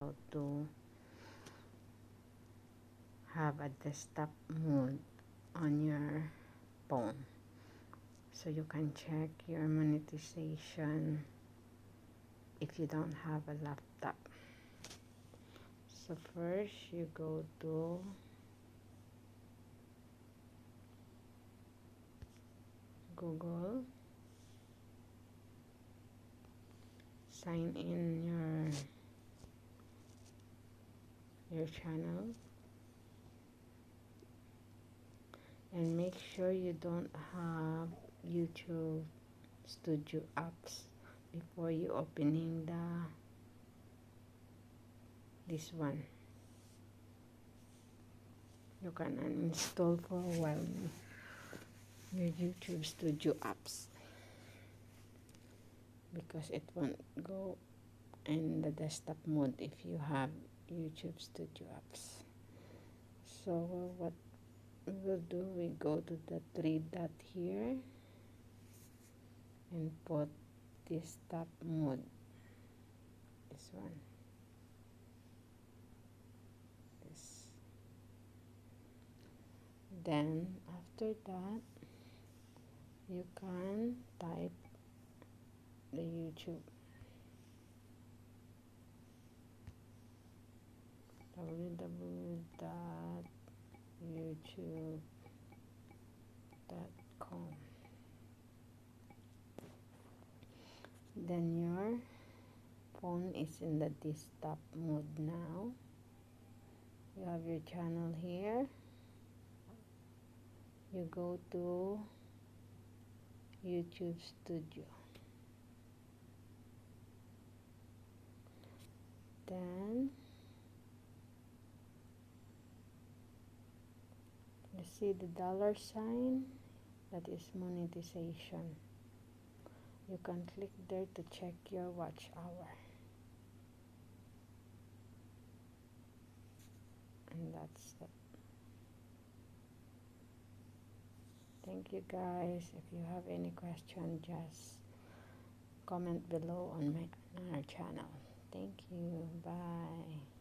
how to have a desktop mode on your phone, so you can check your monetization if you don't have a laptop. So first you go to Google, sign in your channel, and make sure you don't have YouTube Studio apps before you opening this one. You can uninstall for a while your YouTube Studio apps, because it won't go in the desktop mode if you have YouTube Studio apps. So what we will do, we go to the three dot here and put desktop mode, this one, this. Then after that you can type the YouTube, www.youtube.com. Then your phone is in the desktop mode now. You have your channel here. You go to YouTube Studio. Then you see the $sign, that is monetization. You can click there to check your watch hour. And that's it. Thank you guys. If you have any question, just comment below on our channel. Thank you. Bye.